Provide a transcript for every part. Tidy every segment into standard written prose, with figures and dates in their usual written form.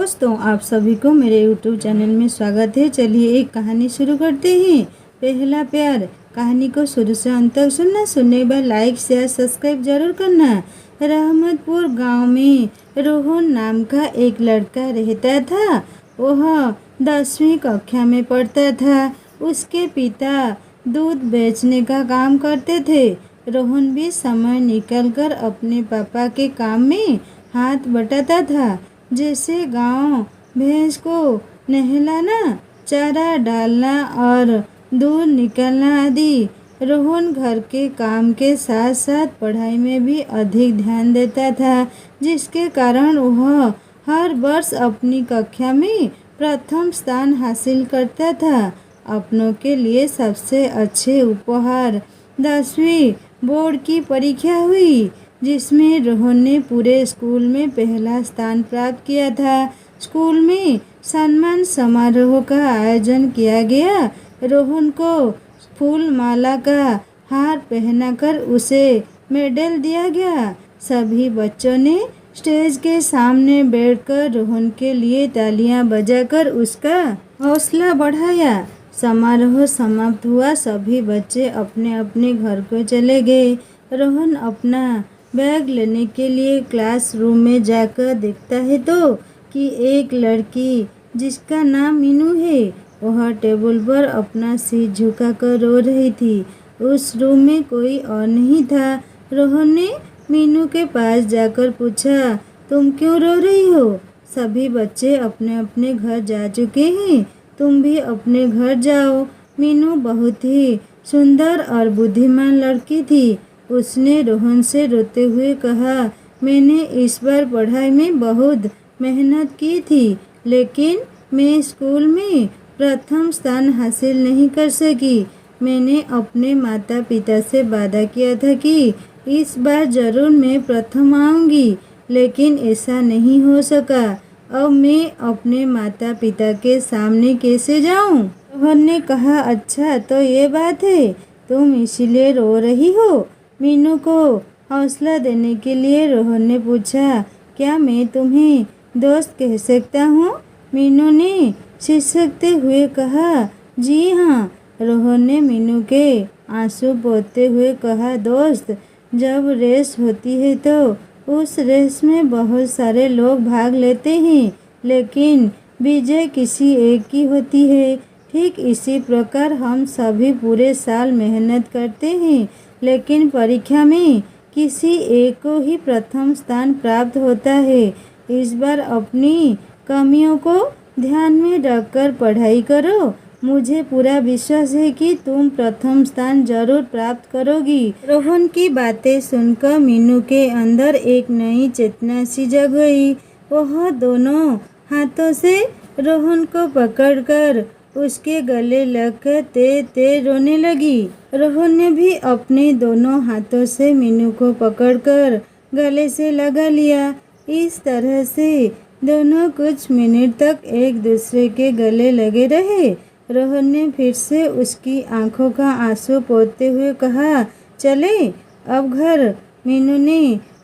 दोस्तों, आप सभी को मेरे YouTube चैनल में स्वागत है। चलिए एक कहानी शुरू करते हैं। पहला प्यार। कहानी को शुरू से अंत तक सुनना, सुनने के बाद लाइक शेयर सब्सक्राइब जरूर करना। रहमतपुर गांव में रोहन नाम का एक लड़का रहता था। वह 10वीं कक्षा में पढ़ता था। उसके पिता दूध बेचने का काम करते थे। रोहन भी समय निकालकर अपने पापा के काम में हाथ बटाता था, जैसे गांव भैंस को नहलाना, चारा डालना और दूध निकालना आदि। रोहन घर के काम के साथ साथ पढ़ाई में भी अधिक ध्यान देता था, जिसके कारण वह हर वर्ष अपनी कक्षा में प्रथम स्थान हासिल करता था। अपनों के लिए सबसे अच्छे उपहार। 10वीं बोर्ड की परीक्षा हुई, जिसमें रोहन ने पूरे स्कूल में पहला स्थान प्राप्त किया था। स्कूल में सम्मान समारोह का आयोजन किया गया। रोहन को फूल माला का हार पहनाकर उसे मेडल दिया गया। सभी बच्चों ने स्टेज के सामने बैठकर रोहन के लिए तालियां बजाकर उसका हौसला बढ़ाया। समारोह समाप्त हुआ। सभी बच्चे अपने अपने घर को चले गए। रोहन अपना बैग लेने के लिए क्लासरूम में जाकर देखता है तो कि एक लड़की, जिसका नाम मीनू है, वह टेबल पर अपना सिर झुकाकर रो रही थी। उस रूम में कोई और नहीं था। रोहन ने मीनू के पास जाकर पूछा, तुम क्यों रो रही हो? सभी बच्चे अपने अपने घर जा चुके हैं, तुम भी अपने घर जाओ। मीनू बहुत ही सुंदर और बुद्धिमान लड़की थी। उसने रोहन से रोते हुए कहा, मैंने इस बार पढ़ाई में बहुत मेहनत की थी, लेकिन मैं स्कूल में प्रथम स्थान हासिल नहीं कर सकी। मैंने अपने माता पिता से वादा किया था कि इस बार जरूर मैं प्रथम आऊंगी, लेकिन ऐसा नहीं हो सका। अब मैं अपने माता पिता के सामने कैसे जाऊं? रोहन ने कहा, अच्छा तो ये बात है, तुम इसीलिए रो रही हो? मीनू को हौसला देने के लिए रोहन ने पूछा, क्या मैं तुम्हें दोस्त कह सकता हूँ? मीनू ने सिसकते हुए कहा, जी हाँ। रोहन ने मीनू के आंसू पोंछते हुए कहा, दोस्त, जब रेस होती है तो उस रेस में बहुत सारे लोग भाग लेते हैं, लेकिन विजय किसी एक की होती है। ठीक इसी प्रकार हम सभी पूरे साल मेहनत करते हैं, लेकिन परीक्षा में किसी एक को ही प्रथम स्थान प्राप्त होता है। इस बार अपनी कमियों को ध्यान में रखकर पढ़ाई करो। मुझे पूरा विश्वास है कि तुम प्रथम स्थान जरूर प्राप्त करोगी। रोहन की बातें सुनकर मीनू के अंदर एक नई चेतना सी जग गई। वह दोनों हाथों से रोहन को पकड़कर उसके गले लगकर तेज रोने लगी। रोहन ने भी अपने दोनों हाथों से मीनू को पकड़कर गले से लगा लिया। इस तरह से दोनों कुछ मिनट तक एक दूसरे के गले लगे रहे। रोहन ने फिर से उसकी आंखों का आंसू पोंछते हुए कहा, चले अब घर। मीनू ने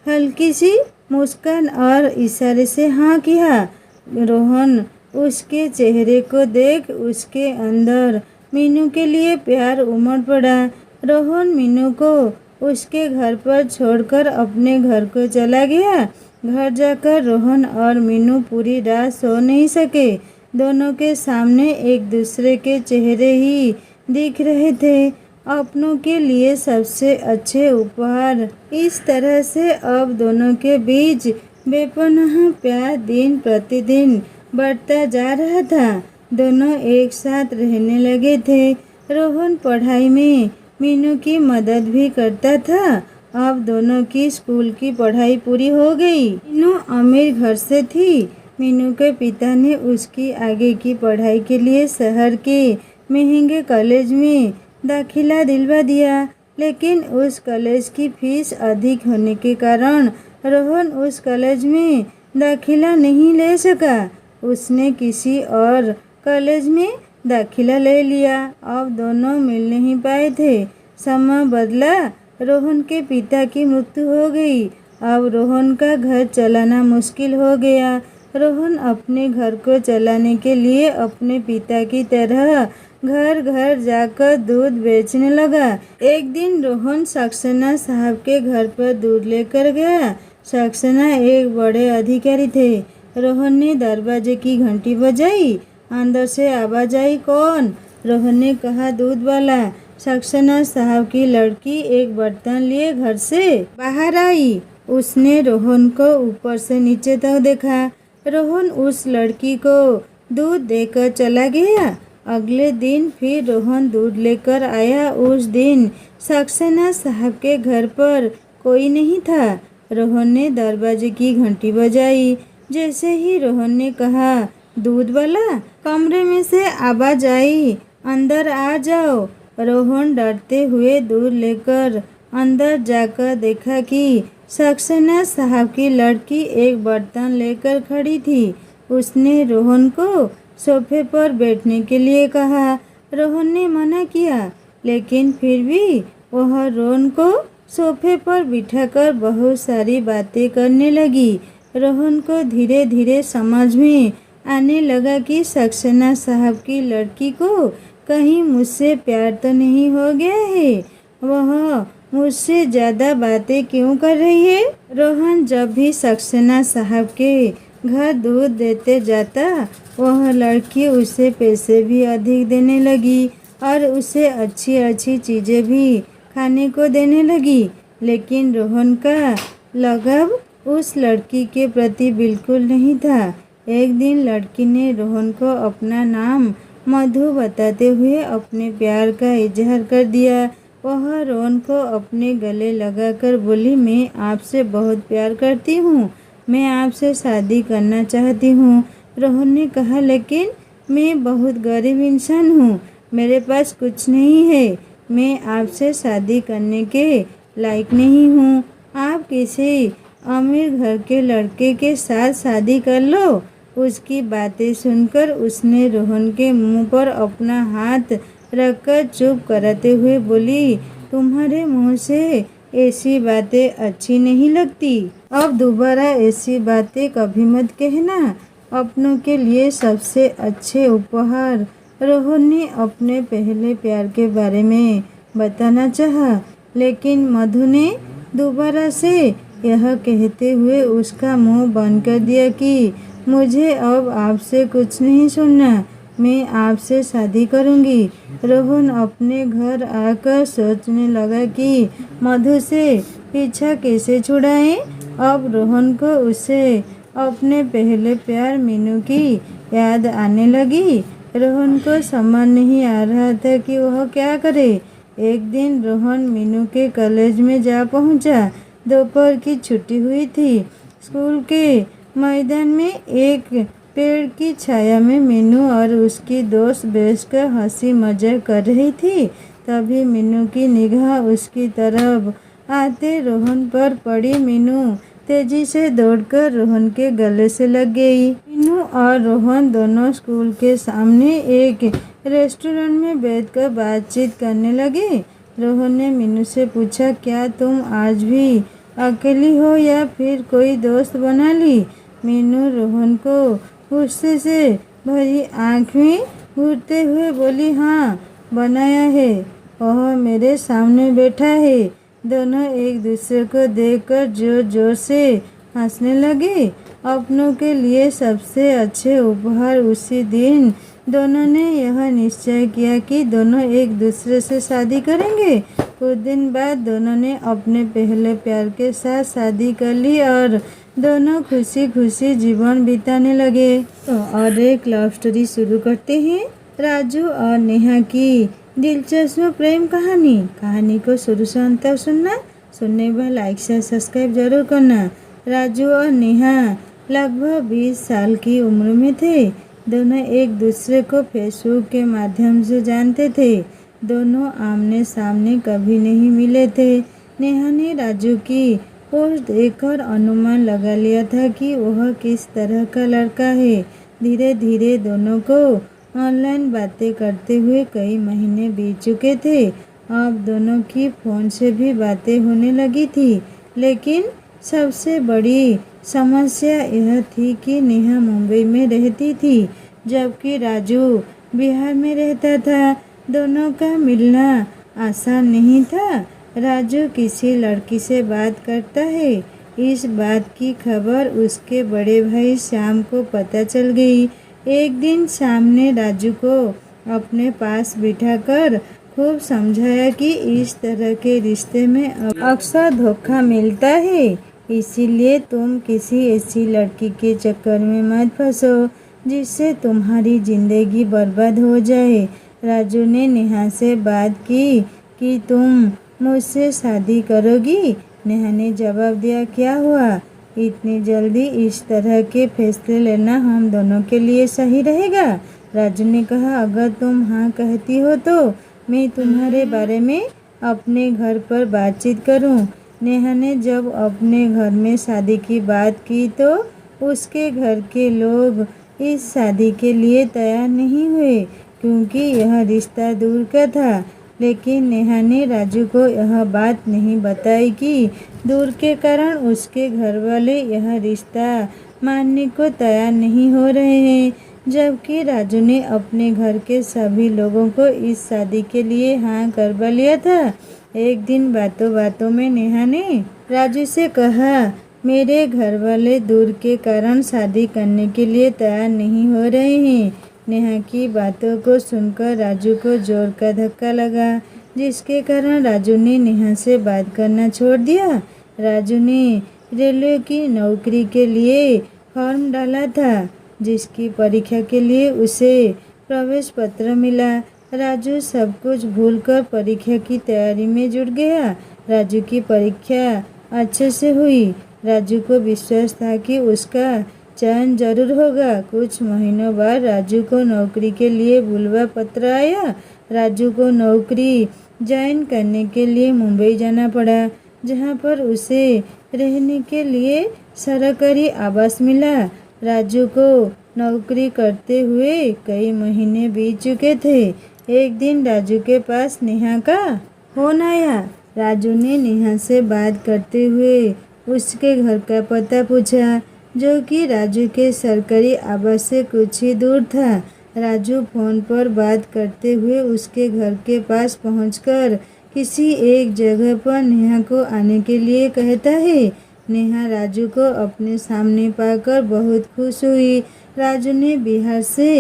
हल्की सी मुस्कान और इशारे से हाँ किया। रोहन उसके चेहरे को देख उसके अंदर मीनू के लिए प्यार उमड़ पड़ा। रोहन मीनू को उसके घर पर छोड़कर अपने घर को चला गया। घर जाकर रोहन और मीनू पूरी रात सो नहीं सके। दोनों के सामने एक दूसरे के चेहरे ही दिख रहे थे, अपनों के लिए सबसे अच्छे उपहार। इस तरह से अब दोनों के बीच बेपनाह प्यार दिन प्रतिदिन बढ़ता जा रहा था। दोनों एक साथ रहने लगे थे। रोहन पढ़ाई में मीनू की मदद भी करता था। अब दोनों की स्कूल की पढ़ाई पूरी हो गई। मीनू अमीर घर से थी। मीनू के पिता ने उसकी आगे की पढ़ाई के लिए शहर के महंगे कॉलेज में दाखिला दिलवा दिया, लेकिन उस कॉलेज की फीस अधिक होने के कारण रोहन उस कॉलेज में दाखिला नहीं ले सका। उसने किसी और कॉलेज में दाखिला ले लिया। अब दोनों मिल नहीं पाए थे। समय बदला। रोहन के पिता की मृत्यु हो गई। अब रोहन का घर चलाना मुश्किल हो गया। रोहन अपने घर को चलाने के लिए अपने पिता की तरह घर घर जाकर दूध बेचने लगा। एक दिन रोहन सक्सेना साहब के घर पर दूध लेकर गया। सक्सेना एक बड़े अधिकारी थे। रोहन ने दरवाजे की घंटी बजाई। अंदर से आवाज आई, कौन? रोहन ने कहा, दूध वाला। सक्सेना साहब की लड़की एक बर्तन लिए घर से बाहर आई। उसने रोहन को ऊपर से नीचे तक देखा। रोहन उस लड़की को दूध देकर चला गया। अगले दिन फिर रोहन दूध लेकर आया। उस दिन सक्सेना साहब के घर पर कोई नहीं था। रोहन ने दरवाजे की घंटी बजाई। जैसे ही रोहन ने कहा, दूध वाला, कमरे में से आवाज आई, अंदर आ जाओ। रोहन डरते हुए दूध लेकर अंदर जाकर देखा कि सक्सेना साहब की लड़की एक बर्तन लेकर खड़ी थी। उसने रोहन को सोफे पर बैठने के लिए कहा। रोहन ने मना किया, लेकिन फिर भी वह रोहन को सोफे पर बिठाकर बहुत सारी बातें करने लगी। रोहन को धीरे धीरे समझ में आने लगा कि सक्सेना साहब की लड़की को कहीं मुझसे प्यार तो नहीं हो गया है। वह मुझसे ज़्यादा बातें क्यों कर रही है? रोहन जब भी सक्सेना साहब के घर दूध देते जाता, वह लड़की उसे पैसे भी अधिक देने लगी और उसे अच्छी अच्छी चीज़ें भी खाने को देने लगी। लेकिन रोहन का लगाव उस लड़की के प्रति बिल्कुल नहीं था। एक दिन लड़की ने रोहन को अपना नाम मधु बताते हुए अपने प्यार का इजहार कर दिया। वह रोहन को अपने गले लगाकर बोली, मैं आपसे बहुत प्यार करती हूँ, मैं आपसे शादी करना चाहती हूँ। रोहन ने कहा, लेकिन मैं बहुत गरीब इंसान हूँ, मेरे पास कुछ नहीं है, मैं आपसे शादी करने के लायक नहीं हूँ। आप किसी अमीर घर के लड़के के साथ शादी कर लो। उसकी बातें सुनकर उसने रोहन के मुंह पर अपना हाथ रखकर चुप कराते हुए बोली, तुम्हारे मुंह से ऐसी बातें अच्छी नहीं लगती। अब दोबारा ऐसी बातें कभी मत कहना। अपनों के लिए सबसे अच्छे उपहार। रोहन ने अपने पहले प्यार के बारे में बताना चाहा, लेकिन मधु ने दोबारा से यह कहते हुए उसका मुंह बंद कर दिया कि मुझे अब आपसे कुछ नहीं सुनना, मैं आपसे शादी करूंगी। रोहन अपने घर आकर सोचने लगा कि मधु से पीछा कैसे छुड़ाए। अब रोहन को उसे अपने पहले प्यार मीनू की याद आने लगी। रोहन को समझ नहीं आ रहा था कि वह क्या करे। एक दिन रोहन मीनू के कॉलेज में जा पहुंचा। दोपहर की छुट्टी हुई थी। स्कूल के मैदान में एक पेड़ की छाया में मीनू और उसकी दोस्त बैठकर हंसी मजाक कर रही थी। तभी मीनू की निगाह उसकी तरफ आते रोहन पर पड़ी। मीनू तेजी से दौड़कर रोहन के गले से लग गई। मीनू और रोहन दोनों स्कूल के सामने एक रेस्टोरेंट में बैठकर बातचीत करने लगे। रोहन ने मीनू से पूछा, क्या तुम आज भी अकेली हो या फिर कोई दोस्त बना ली? मीनू रोहन को गुस्से से भरी आँख में घूरते हुए बोली, हाँ बनाया है, वह मेरे सामने बैठा है। दोनों एक दूसरे को देखकर जोर जोर से हंसने लगे। अपनों के लिए सबसे अच्छे उपहार। उसी दिन दोनों ने यह निश्चय किया कि दोनों एक दूसरे से शादी करेंगे। कुछ दिन बाद दोनों ने अपने पहले प्यार के साथ शादी कर ली और दोनों खुशी खुशी जीवन बिताने लगे। तो और एक लव स्टोरी शुरू करते हैं। राजू और नेहा की दिलचस्प प्रेम कहानी। कहानी को शुरू से अंत तक सुनने के बाद लाइक शेयर सब्सक्राइब जरूर करना। राजू और नेहा लगभग 20 साल की उम्र में थे। दोनों एक दूसरे को फेसबुक के माध्यम से जानते थे। दोनों आमने सामने कभी नहीं मिले थे। नेहा ने राजू की पोस्ट देखकर अनुमान लगा लिया था कि वह किस तरह का लड़का है। धीरे धीरे दोनों को ऑनलाइन बातें करते हुए कई महीने बीत चुके थे। अब दोनों की फ़ोन से भी बातें होने लगी थी, लेकिन सबसे बड़ी समस्या यह थी कि नेहा मुंबई में रहती थी जबकि राजू बिहार में रहता था। दोनों का मिलना आसान नहीं था। राजू किसी लड़की से बात करता है। इस बात की खबर उसके बड़े भाई श्याम को पता चल गई। एक दिन श्याम ने राजू को अपने पास बिठाकर खूब समझाया कि इस तरह के रिश्ते में अक्सर धोखा मिलता है, इसीलिए तुम किसी ऐसी लड़की के चक्कर में मत फंसो जिससे तुम्हारी जिंदगी बर्बाद हो जाए। राजू ने नेहा से बात की कि तुम मुझसे शादी करोगी। नेहा ने जवाब दिया, क्या हुआ, इतनी जल्दी इस तरह के फैसले लेना हम दोनों के लिए सही रहेगा। राजू ने कहा, अगर तुम हाँ कहती हो तो मैं तुम्हारे बारे में अपने घर पर बातचीत करूं। नेहा ने जब अपने घर में शादी की बात की तो उसके घर के लोग इस शादी के लिए तैयार नहीं हुए क्योंकि यह रिश्ता दूर का था। लेकिन नेहा ने राजू को यह बात नहीं बताई कि दूर के कारण उसके घर वाले यह रिश्ता मानने को तैयार नहीं हो रहे हैं, जबकि राजू ने अपने घर के सभी लोगों को इस शादी के लिए हाँ करवा लिया था। एक दिन बातों बातों में नेहा ने राजू से कहा, मेरे घर वाले दूर के कारण शादी करने के लिए तैयार नहीं हो रहे हैं। नेहा की बातों को सुनकर राजू को जोर का धक्का लगा, जिसके कारण राजू ने नेहा से बात करना छोड़ दिया। राजू ने रेलवे की नौकरी के लिए फॉर्म डाला था, जिसकी परीक्षा के लिए उसे प्रवेश पत्र मिला। राजू सब कुछ भूलकर परीक्षा की तैयारी में जुट गया। राजू की परीक्षा अच्छे से हुई। राजू को विश्वास था कि उसका चयन जरूर होगा। कुछ महीनों बाद राजू को नौकरी के लिए बुलवा पत्र आया। राजू को नौकरी ज्वाइन करने के लिए मुंबई जाना पड़ा, जहां पर उसे रहने के लिए सरकारी आवास मिला। राजू को नौकरी करते हुए कई महीने बीत चुके थे। एक दिन राजू के पास नेहा का फोन आया। राजू ने नेहा से बात करते हुए उसके घर का पता पूछा, जो कि राजू के सरकारी आवास से कुछ ही दूर था। राजू फोन पर बात करते हुए उसके घर के पास पहुंचकर किसी एक जगह पर नेहा को आने के लिए कहता है। नेहा राजू को अपने सामने पाकर बहुत खुश हुई। राजू ने बिहार से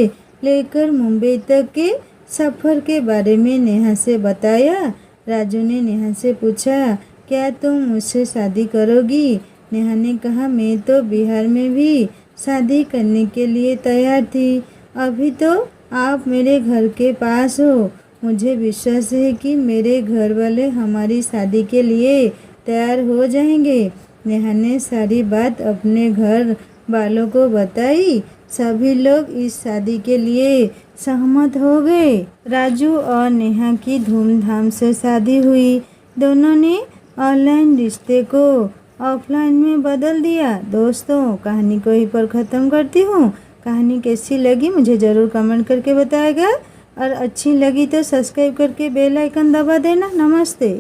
लेकर मुंबई तक के सफ़र के बारे में नेहा से बताया। राजू ने नेहा से पूछा, क्या तुम मुझसे शादी करोगी? नेहा ने कहा, मैं तो बिहार में भी शादी करने के लिए तैयार थी। अभी तो आप मेरे घर के पास हो। मुझे विश्वास है कि मेरे घर वाले हमारी शादी के लिए तैयार हो जाएंगे। नेहा ने सारी बात अपने घर वालों को बताई। सभी लोग इस शादी के लिए सहमत हो गए। राजू और नेहा की धूमधाम से शादी हुई। दोनों ने ऑनलाइन रिश्ते को ऑफलाइन में बदल दिया। दोस्तों, कहानी को यहीं पर ख़त्म करती हूँ। कहानी कैसी लगी मुझे ज़रूर कमेंट करके बताएगा, और अच्छी लगी तो सब्सक्राइब करके बेल आइकन दबा देना। नमस्ते।